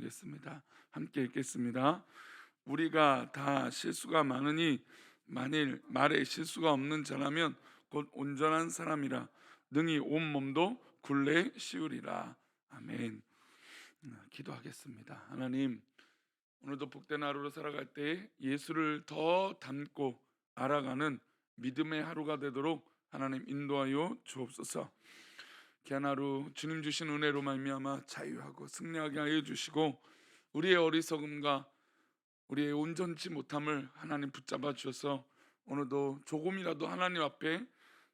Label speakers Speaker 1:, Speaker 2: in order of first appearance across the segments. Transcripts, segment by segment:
Speaker 1: 읽겠습니다. 함께 읽겠습니다. 우리가 다 실수가 많으니 만일 말에 실수가 없는 자라면 곧 온전한 사람이라 능히 온 몸도 굴레 씌우리라. 아멘. 기도하겠습니다. 하나님, 오늘도 복된 하루로 살아갈 때 예수를 더 닮고 알아가는 믿음의 하루가 되도록 하나님 인도하여 주옵소서. 귀한 하루 주님 주신 은혜로 말미암아 자유하고 승리하게 하여 주시고, 우리의 어리석음과 우리의 온전치 못함을 하나님 붙잡아 주셔서 오늘도 조금이라도 하나님 앞에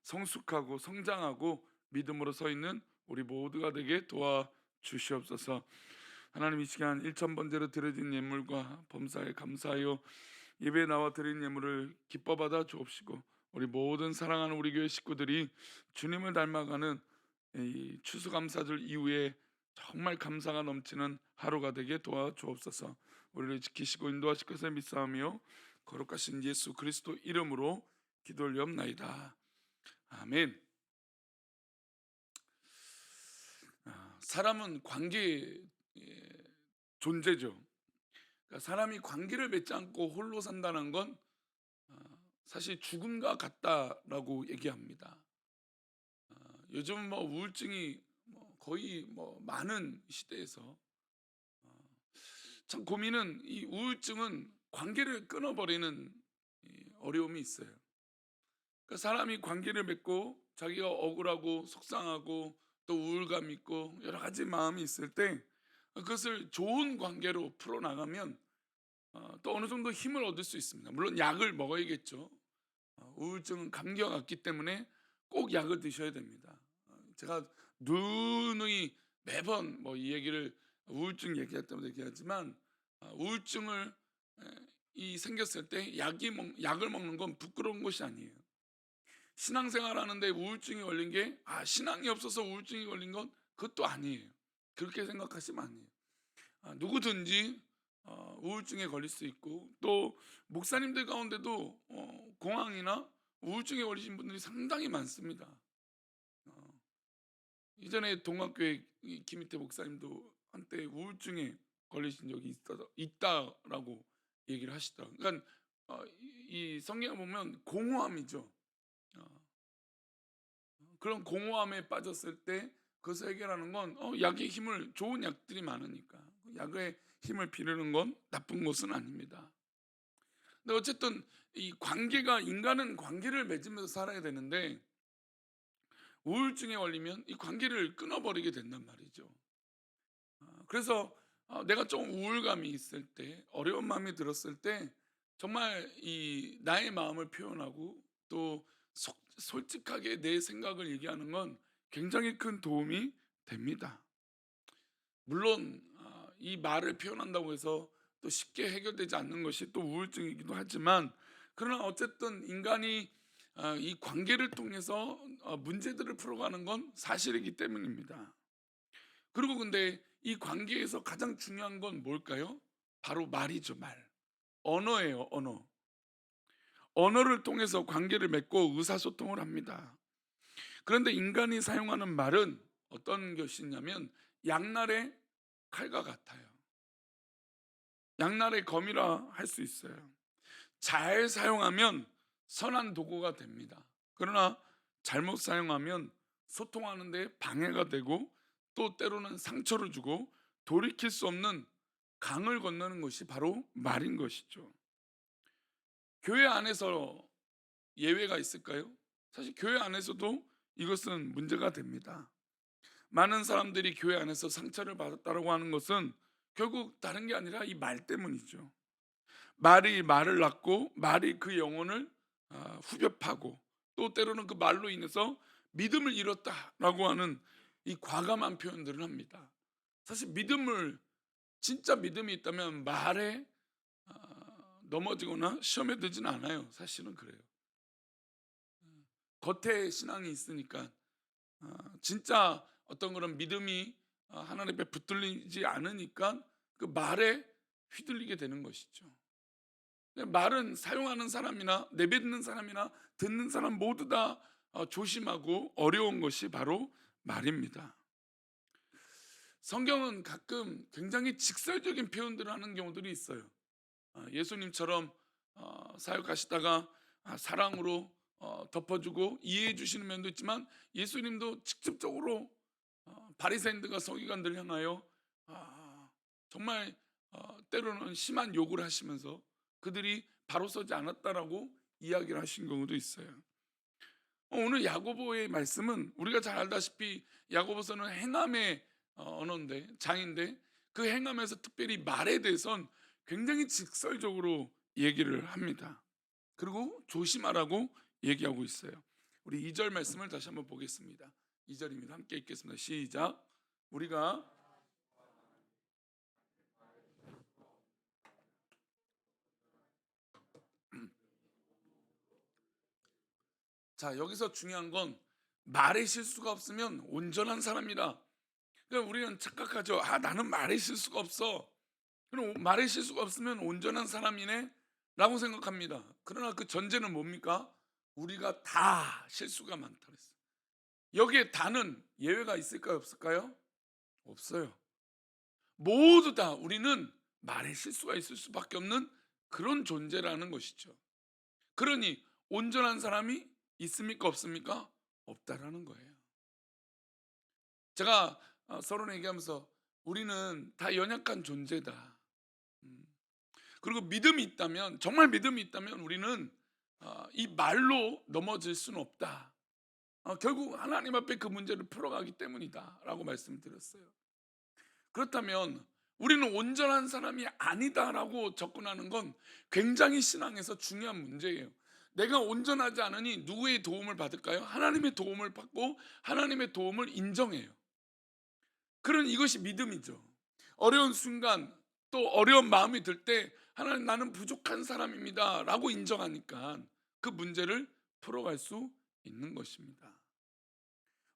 Speaker 1: 성숙하고 성장하고 믿음으로 서 있는 우리 모두가 되게 도와 주시옵소서. 하나님, 이 시간 1,000번째로 드려진 예물과 범사에 감사하여 예배에 나와 드린 예물을 기뻐 받아 주옵시고, 우리 모든 사랑하는 우리 교회 식구들이 주님을 닮아가는 이 추수감사절 이후에 정말 감사가 넘치는 하루가 되게 도와 주옵소서. 우리를 지키시고 인도하실 것을 믿사오며 거룩하신 예수 그리스도 이름으로 기도 올리옵나이다. 아멘. 사람은 관계 존재죠. 그러니까 사람이 관계를 맺지 않고 홀로 산다는 건 사실 죽음과 같다라고 얘기합니다. 요즘 뭐 우울증이 거의 많은 시대에서 참 고민은, 이 우울증은 관계를 끊어버리는 이 어려움이 있어요. 그러니까 사람이 관계를 맺고 자기가 억울하고 속상하고 또 우울감 있고 여러 가지 마음이 있을 때 그것을 좋은 관계로 풀어나가면 또 어느 정도 힘을 얻을 수 있습니다. 물론 약을 먹어야겠죠. 우울증은 감기와 같기 때문에 꼭 약을 드셔야 됩니다. 제가 누누이 매번 이 얘기를 우울증 얘기할 때마다 얘기하지만, 우울증을 이 생겼을 때 약을 먹는 건 부끄러운 것이 아니에요. 신앙생활 하는데 우울증이 걸린 게 신앙이 없어서 우울증이 걸린 건 그것도 아니에요. 그렇게 생각하시면 아니에요. 누구든지 우울증에 걸릴 수 있고, 또 목사님들 가운데도 공황이나 우울증에 걸리신 분들이 상당히 많습니다. 어, 이전에 동학교회 김희태 목사님도 한때 우울증에 걸리신 적이 있다라고 얘기를 하시더라고요. 그러니까 이 성경에 보면 공허함이죠. 어, 그런 공허함에 빠졌을 때 그것을 해결하는 건 약의 힘을, 좋은 약들이 많으니까 약의 힘을 비르는 건 나쁜 것은 아닙니다. 근데 어쨌든 이 관계가, 인간은 관계를 맺으면서 살아야 되는데 우울증에 걸리면 이 관계를 끊어버리게 된단 말이죠. 그래서 내가 좀 우울감이 있을 때, 어려운 마음이 들었을 때 정말 이 나의 마음을 표현하고 또 솔직하게 내 생각을 얘기하는 건 굉장히 큰 도움이 됩니다. 물론 이 말을 표현한다고 해서 또 쉽게 해결되지 않는 것이 또 우울증이기도 하지만, 그러나 어쨌든 인간이 이 관계를 통해서 문제들을 풀어가는 건 사실이기 때문입니다. 그리고 근데 이 관계에서 가장 중요한 건 뭘까요? 바로 말이죠, 말. 언어예요, 언어. 언어를 통해서 관계를 맺고 의사소통을 합니다. 그런데 인간이 사용하는 말은 어떤 것이냐면 양날의 칼과 같아요. 양날의 검이라 할 수 있어요. 잘 사용하면 선한 도구가 됩니다. 그러나 잘못 사용하면 소통하는 데 방해가 되고, 또 때로는 상처를 주고 돌이킬 수 없는 강을 건너는 것이 바로 말인 것이죠. 교회 안에서 예외가 있을까요? 사실 교회 안에서도 이것은 문제가 됩니다. 많은 사람들이 교회 안에서 상처를 받았다고 하는 것은 결국 다른 게 아니라 이 말 때문이죠. 말이 말을 낳고 말이 그 영혼을 후벼 파고, 또 때로는 그 말로 인해서 믿음을 잃었다라고 하는 이 과감한 표현들을 합니다. 사실 진짜 믿음이 있다면 말에 넘어지거나 시험에 들지는 않아요. 사실은 그래요. 겉에 신앙이 있으니까 진짜 어떤 그런 믿음이 하나님 앞에 붙들리지 않으니까 그 말에 휘둘리게 되는 것이죠. 말은 사용하는 사람이나 내뱉는 사람이나 듣는 사람 모두 다 조심하고 어려운 것이 바로 말입니다. 성경은 가끔 굉장히 직설적인 표현들을 하는 경우들이 있어요. 예수님처럼 사역하시다가 사랑으로 덮어주고 이해해 주시는 면도 있지만, 예수님도 직접적으로 바리새인들과 서기관들을 향하여 정말 때로는 심한 욕을 하시면서 그들이 바로 서지 않았다라고 이야기를 하신 경우도 있어요. 오늘 야고보의 말씀은 우리가 잘 알다시피 야고보서는 행함의 언어인데, 장인데, 그 행함에서 특별히 말에 대해선 굉장히 직설적으로 얘기를 합니다. 그리고 조심하라고 얘기하고 있어요. 우리 2절 말씀을 다시 한번 보겠습니다. 2절입니다. 함께 읽겠습니다. 시작. 우리가 자, 여기서 중요한 건 말에 실수가 없으면 온전한 사람이다. 그러니까 우리는 착각하죠. 나는 말에 실수가 없어. 그럼 말에 실수가 없으면 온전한 사람이네 라고 생각합니다. 그러나 그 전제는 뭡니까? 우리가 다 실수가 많다 그랬어요. 여기에 다는 예외가 있을까요, 없을까요? 없어요. 모두 다 우리는 말에 실수가 있을 수밖에 없는 그런 존재라는 것이죠. 그러니 온전한 사람이 있습니까, 없습니까? 없다라는 거예요. 제가 서론 얘기하면서 우리는 다 연약한 존재다. 음. 그리고 믿음이 있다면, 정말 믿음이 있다면 우리는 이 말로 넘어질 수는 없다. 결국 하나님 앞에 그 문제를 풀어가기 때문이다라고 말씀드렸어요. 그렇다면 우리는 온전한 사람이 아니다라고 접근하는 건 굉장히 신앙에서 중요한 문제예요. 내가 온전하지 않으니 누구의 도움을 받을까요? 하나님의 도움을 받고 하나님의 도움을 인정해요. 그런 이것이 믿음이죠. 어려운 순간, 또 어려운 마음이 들 때 하나님, 나는 부족한 사람입니다 라고 인정하니까 그 문제를 풀어갈 수 있는 것입니다.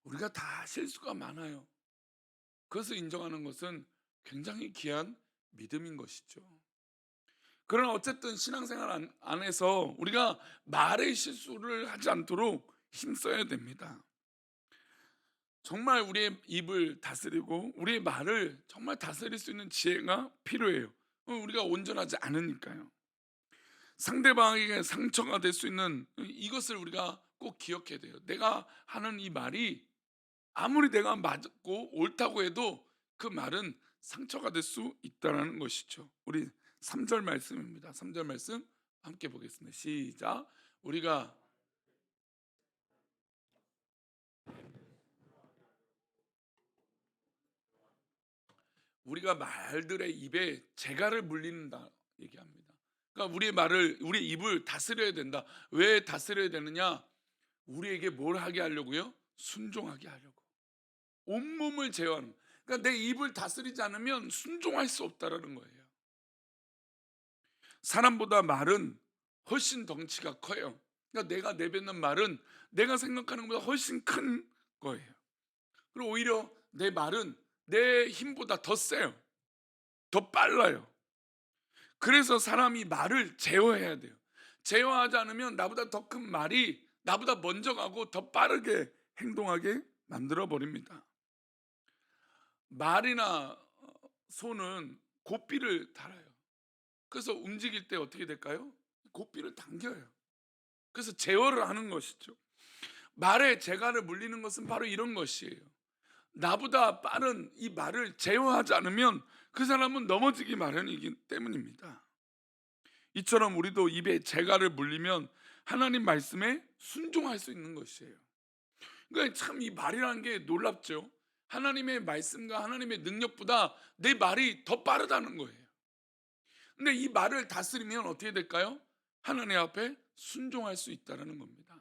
Speaker 1: 우리가 다 실수가 많아요. 그것을 인정하는 것은 굉장히 귀한 믿음인 것이죠. 그러나 어쨌든 신앙생활 안에서 우리가 말의 실수를 하지 않도록 힘써야 됩니다. 정말 우리의 입을 다스리고 우리의 말을 정말 다스릴 수 있는 지혜가 필요해요. 우리가 온전하지 않으니까요. 상대방에게 상처가 될 수 있는 이것을 우리가 꼭 기억해야 돼요. 내가 하는 이 말이 아무리 내가 맞고 옳다고 해도 그 말은 상처가 될 수 있다는 것이죠. 우리 3절 말씀입니다. 3절 말씀 함께 보겠습니다. 시작. 우리가 말들의 입에 재갈을 물린다 얘기합니다. 그러니까 우리의 입을 다스려야 된다. 왜 다스려야 되느냐? 우리에게 뭘 하게 하려고요? 순종하게 하려고. 온몸을 제어하는. 그러니까 내 입을 다스리지 않으면 순종할 수 없다라는 거예요. 사람보다 말은 훨씬 덩치가 커요. 그러니까 내가 내뱉는 말은 내가 생각하는 것보다 훨씬 큰 거예요. 그리고 오히려 내 말은 내 힘보다 더 세요. 더 빨라요. 그래서 사람이 말을 제어해야 돼요. 제어하지 않으면 나보다 더 큰 말이 나보다 먼저 가고 더 빠르게 행동하게 만들어 버립니다. 말이나 손은 고삐를 달아요. 그래서 움직일 때 어떻게 될까요? 고삐를 당겨요. 그래서 제어를 하는 것이죠. 말에 재갈을 물리는 것은 바로 이런 것이에요. 나보다 빠른 이 말을 제어하지 않으면 그 사람은 넘어지기 마련이기 때문입니다. 이처럼 우리도 입에 재갈을 물리면 하나님 말씀에 순종할 수 있는 것이에요. 그러니까 참 이 말이라는 게 놀랍죠. 하나님의 말씀과 하나님의 능력보다 내 말이 더 빠르다는 거예요. 근데 이 말을 다스리면 어떻게 될까요? 하나님 앞에 순종할 수 있다는 겁니다.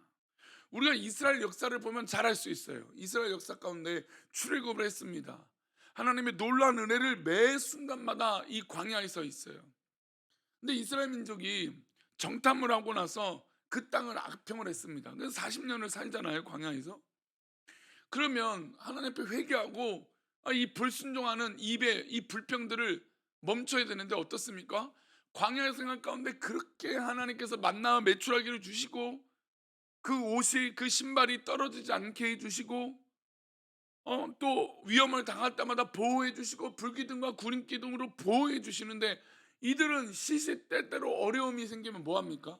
Speaker 1: 우리가 이스라엘 역사를 보면 잘 알 수 있어요. 이스라엘 역사 가운데 출애굽을 했습니다. 하나님의 놀라운 은혜를 매 순간마다 이 광야에 서 있어요. 근데 이스라엘 민족이 정탐을 하고 나서 그 땅을 악평을 했습니다. 그래서 40년을 살잖아요, 광야에서. 그러면 하나님 앞에 회개하고 이 불순종하는 입의 이 불평들을 멈춰야 되는데 어떻습니까? 광야의 생활 가운데 그렇게 하나님께서 만나와 메추라기를 주시고 그 옷이 그 신발이 떨어지지 않게 해주시고 또 위험을 당할 때마다 보호해 주시고 불기둥과 구름기둥으로 보호해 주시는데, 이들은 시시때때로 어려움이 생기면 뭐 합니까?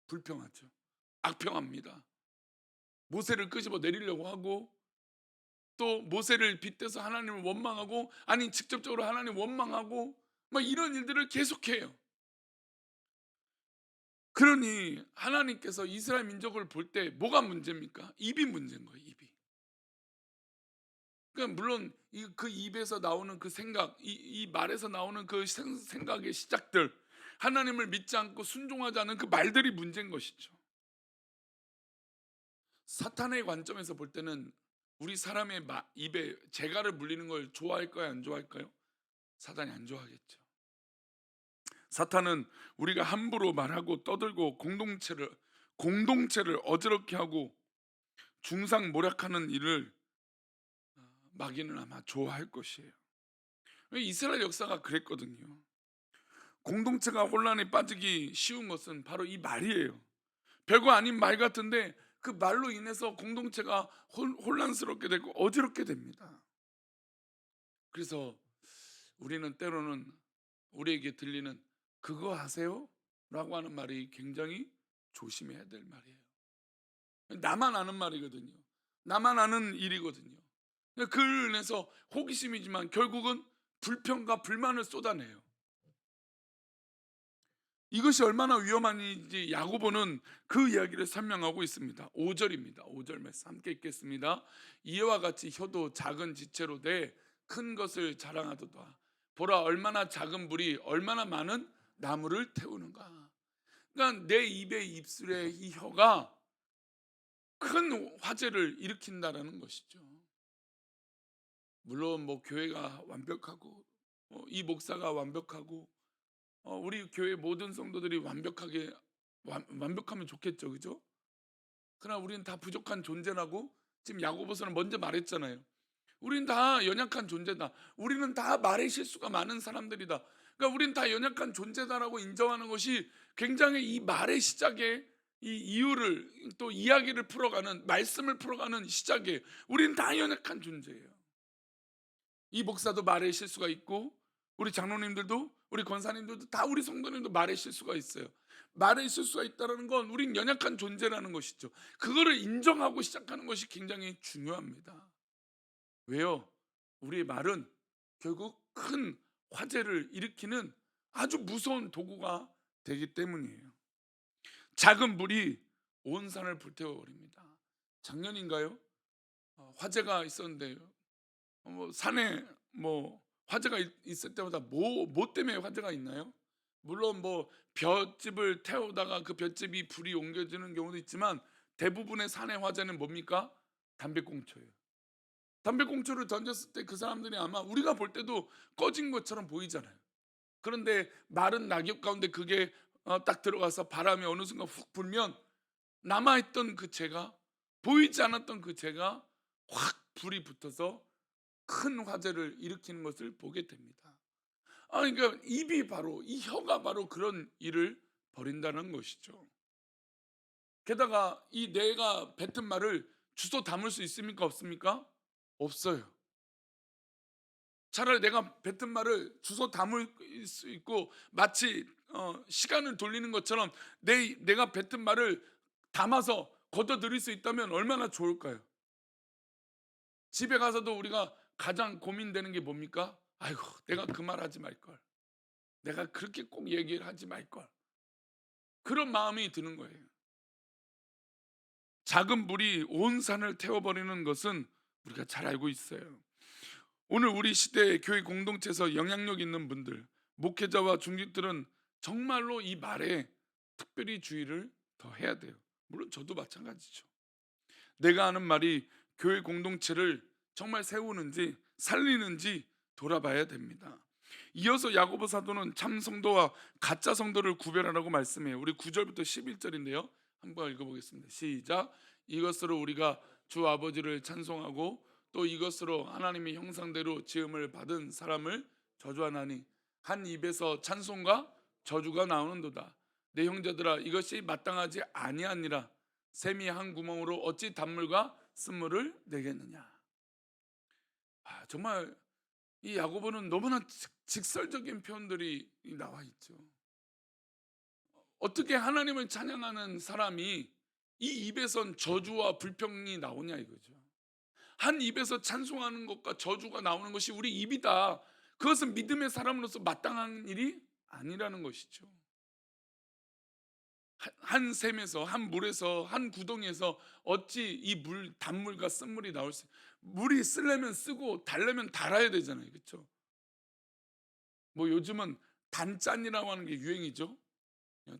Speaker 1: 불평하죠. 악평합니다. 모세를 끄집어 내리려고 하고, 또 모세를 빗대서 하나님을 원망하고, 아니 직접적으로 하나님 원망하고, 막 이런 일들을 계속해요. 그러니 하나님께서 이스라엘 민족을 볼 때 뭐가 문제입니까? 입이 문제인 거예요, 입이. 그러니까 물론 그 입에서 나오는 그 생각, 이 말에서 나오는 그 생각의 시작들, 하나님을 믿지 않고 순종하지 않은 그 말들이 문제인 것이죠. 사탄의 관점에서 볼 때는 우리 사람의 입에 재갈을 물리는 걸 좋아할까요, 안 좋아할까요? 사탄이 안 좋아하겠죠. 사탄은 우리가 함부로 말하고 떠들고 공동체를 어지럽게 하고 중상모략하는 일을 마귀는 아마 좋아할 것이에요. 이스라엘 역사가 그랬거든요. 공동체가 혼란에 빠지기 쉬운 것은 바로 이 말이에요. 별거 아닌 말 같은데 그 말로 인해서 공동체가 혼란스럽게 되고 어지럽게 됩니다. 그래서 우리는 때로는 우리에게 들리는 그거 아세요? 라고 하는 말이 굉장히 조심해야 될 말이에요. 나만 아는 말이거든요. 나만 아는 일이거든요. 그를 인해서 호기심이지만 결국은 불평과 불만을 쏟아내요. 이것이 얼마나 위험한지 야고보는 그 이야기를 설명하고 있습니다. 5절입니다. 5절 말씀 함께 읽겠습니다. 이와 같이 혀도 작은 지체로 돼 큰 것을 자랑하도다. 보라, 얼마나 작은 불이 얼마나 많은 나무를 태우는가. 그러니까 내 입의 입술의 이 혀가 큰 화재를 일으킨다라는 것이죠. 물론 뭐 교회가 완벽하고 이 목사가 완벽하고 우리 교회 모든 성도들이 완벽하면 좋겠죠, 그죠? 그러나 우리는 다 부족한 존재라고 지금 야고보서는 먼저 말했잖아요. 우리는 다 연약한 존재다. 우리는 다 말의 실수가 많은 사람들이다. 그러니까 우리는 다 연약한 존재다라고 인정하는 것이 굉장히 이 말의 시작에 이 이유를 또 이야기를 풀어가는 말씀을 풀어가는 시작이에요. 우리는 다 연약한 존재예요. 이 목사도 말의 실수가 있고, 우리 장로님들도, 우리 권사님들도, 다 우리 성도님도 말의 실수가 있어요. 말의 실수가 있다는 건 우린 연약한 존재라는 것이죠. 그거를 인정하고 시작하는 것이 굉장히 중요합니다. 왜요? 우리의 말은 결국 큰 화재를 일으키는 아주 무서운 도구가 되기 때문이에요. 작은 불이 온 산을 불태워버립니다. 작년인가요? 화재가 있었는데 산에 화재가 있을 때마다 뭐 때문에 화재가 있나요? 물론 볏짚을 태우다가 그 볏짚이 불이 옮겨지는 경우도 있지만, 대부분의 산의 화재는 뭡니까? 담배꽁초예요. 담배꽁초를 던졌을 때 그 사람들이 아마 우리가 볼 때도 꺼진 것처럼 보이잖아요. 그런데 마른 낙엽 가운데 그게 딱 들어가서 바람이 어느 순간 훅 불면 남아있던 그 재가, 보이지 않았던 그 재가 확 불이 붙어서 큰 화재를 일으키는 것을 보게 됩니다. 그러니까 입이 바로, 이 혀가 바로 그런 일을 벌인다는 것이죠. 게다가 이 내가 뱉은 말을 주워 담을 수 있습니까, 없습니까? 없어요. 차라리 내가 뱉은 말을 주워 담을 수 있고, 마치 시간을 돌리는 것처럼 내가 뱉은 말을 담아서 걷어들일 수 있다면 얼마나 좋을까요? 집에 가서도 우리가 가장 고민되는 게 뭡니까? 아이고, 내가 그 말 하지 말걸, 내가 그렇게 꼭 얘기를 하지 말걸, 그런 마음이 드는 거예요. 작은 불이 온 산을 태워버리는 것은 우리가 잘 알고 있어요. 오늘 우리 시대의 교회 공동체에서 영향력 있는 분들, 목회자와 중직들은 정말로 이 말에 특별히 주의를 더 해야 돼요. 물론 저도 마찬가지죠. 내가 하는 말이 교회 공동체를 정말 세우는지 살리는지 돌아봐야 됩니다. 이어서 야고보 사도는 참 성도와 가짜 성도를 구별하라고 말씀해요. 우리 9절부터 11절인데요. 한번 읽어보겠습니다. 시작. 이것으로 우리가 주 아버지를 찬송하고 또 이것으로 하나님의 형상대로 지음을 받은 사람을 저주하나니 한 입에서 찬송과 저주가 나오는도다. 내 형제들아, 이것이 마땅하지 아니하니라. 샘이 한 구멍으로 어찌 단물과 쓴물을 내겠느냐. 정말 이 야고보는 너무나 직설적인 표현들이 나와 있죠. 어떻게 하나님을 찬양하는 사람이 이 입에선 저주와 불평이 나오냐 이거죠. 한 입에서 찬송하는 것과 저주가 나오는 것이 우리 입이다. 그것은 믿음의 사람으로서 마땅한 일이 아니라는 것이죠. 한 샘에서, 한 물에서, 한 구덩이에서 어찌 이 물 단물과 쓴물이 나올 수, 물이 쓰려면 쓰고 달려면 달아야 되잖아요. 그렇죠? 뭐 요즘은 단짠이라고 하는 게 유행이죠.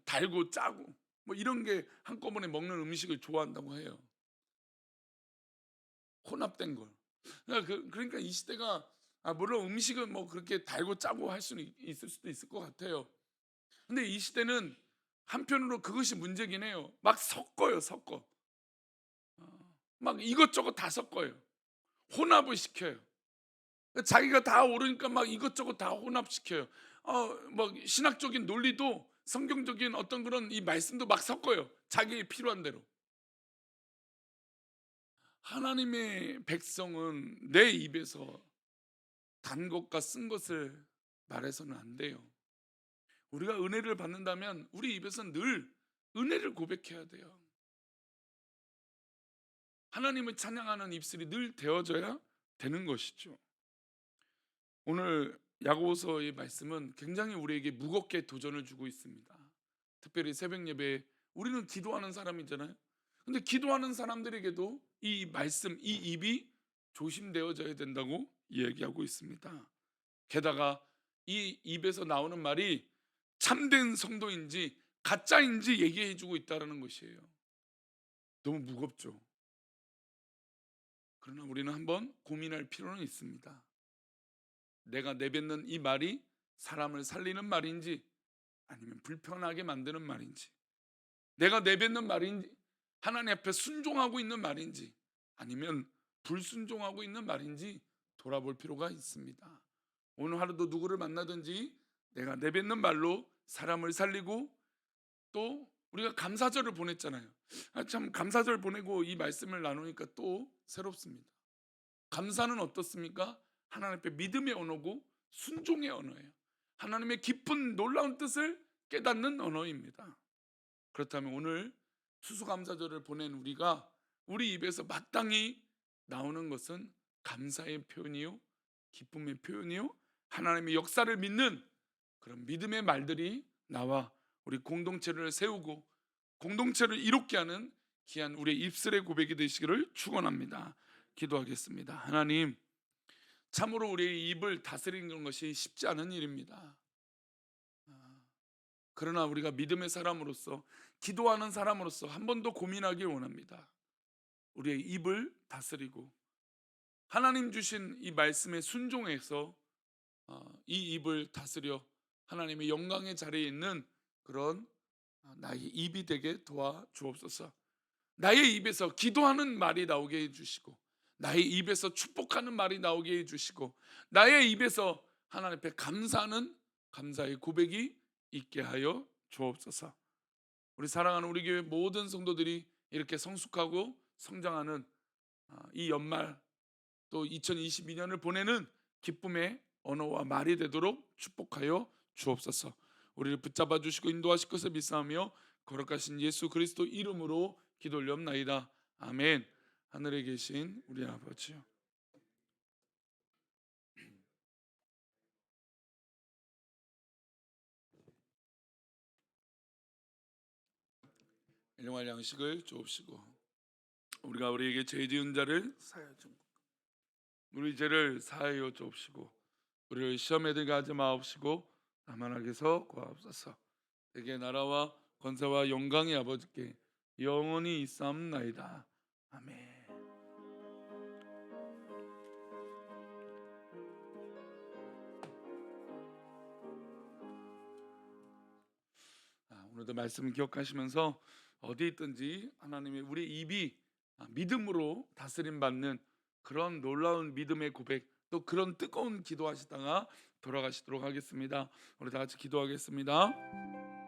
Speaker 1: 달고 짜고 뭐 이런 게 한꺼번에 먹는 음식을 좋아한다고 해요. 혼합된 걸. 그러니까 이 시대가, 물론 음식은 뭐 그렇게 달고 짜고 할 수는 있을 수도 있을 것 같아요. 근데 이 시대는 한편으로 그것이 문제긴 해요. 막 섞어요, 섞어. 막 이것저것 다 섞어요. 혼합을 시켜요. 자기가 다 옳으니까 막 이것저것 다 혼합시켜요. 뭐 신학적인 논리도 성경적인 어떤 그런 이 말씀도 막 섞어요. 자기의 필요한 대로. 하나님의 백성은 내 입에서 단 것과 쓴 것을 말해서는 안 돼요. 우리가 은혜를 받는다면 우리 입에서 늘 은혜를 고백해야 돼요. 하나님을 찬양하는 입술이 늘 되어져야 되는 것이죠. 오늘 야고보서의 말씀은 굉장히 우리에게 무겁게 도전을 주고 있습니다. 특별히 새벽 예배에 우리는 기도하는 사람이잖아요. 근데 기도하는 사람들에게도 이 말씀, 이 입이 조심되어져야 된다고 이야기하고 있습니다. 게다가 이 입에서 나오는 말이 참된 성도인지 가짜인지 얘기해 주고 있다는 것이에요. 너무 무겁죠. 그러나 우리는 한번 고민할 필요는 있습니다. 내가 내뱉는 이 말이 사람을 살리는 말인지 아니면 불편하게 만드는 말인지, 내가 내뱉는 말인지 하나님 앞에 순종하고 있는 말인지 아니면 불순종하고 있는 말인지 돌아볼 필요가 있습니다. 오늘 하루도 누구를 만나든지 내가 내뱉는 말로 사람을 살리고, 또 우리가 감사절을 보냈잖아요. 참 감사절 보내고 이 말씀을 나누니까 또 새롭습니다. 감사는 어떻습니까? 하나님 앞에 믿음의 언어고 순종의 언어예요. 하나님의 깊은 놀라운 뜻을 깨닫는 언어입니다. 그렇다면 오늘 추수감사절을 보낸 우리가 우리 입에서 마땅히 나오는 것은 감사의 표현이요, 기쁨의 표현이요, 하나님의 역사를 믿는 그런 믿음의 말들이 나와 우리 공동체를 세우고 공동체를 이롭게 하는 귀한 우리의 입술의 고백이 되시기를 축원합니다. 기도하겠습니다. 하나님, 참으로 우리의 입을 다스리는 것이 쉽지 않은 일입니다. 그러나 우리가 믿음의 사람으로서, 기도하는 사람으로서 한 번 더 고민하길 원합니다. 우리의 입을 다스리고 하나님 주신 이 말씀에 순종해서 이 입을 다스려 하나님의 영광의 자리에 있는 그런 나의 입이 되게 도와 주옵소서. 나의 입에서 기도하는 말이 나오게 해주시고, 나의 입에서 축복하는 말이 나오게 해주시고, 나의 입에서 하나님 앞에 감사하는 감사의 고백이 있게 하여 주옵소서. 우리 사랑하는 우리 교회 모든 성도들이 이렇게 성숙하고 성장하는 이 연말, 또 2022년을 보내는 기쁨의 언어와 말이 되도록 축복하여 주옵소서. 우리를 붙잡아 주시고 인도하실 것을 믿사오며 거룩하신 예수 그리스도 이름으로 기도 올리옵나이다. 아멘. 하늘에 계신 우리 아버지요, 일용할 양식을 주옵시고 우리가 우리에게 죄 지은 자를 사하여 주, 우리 죄를 사하여 주옵시고 우리를 시험에 들게 하지 마옵시고 다만 악에서 구하옵소서. 대개 나라와 권세와 영광의 아버지께 영원히 있사옵나이다. 아멘. 오늘도 말씀 기억하시면서 어디 있든지 하나님의 우리 입이 믿음으로 다스림 받는 그런 놀라운 믿음의 고백, 또 그런 뜨거운 기도하시다가 돌아가시도록 하겠습니다. 우리 다 같이 기도하겠습니다.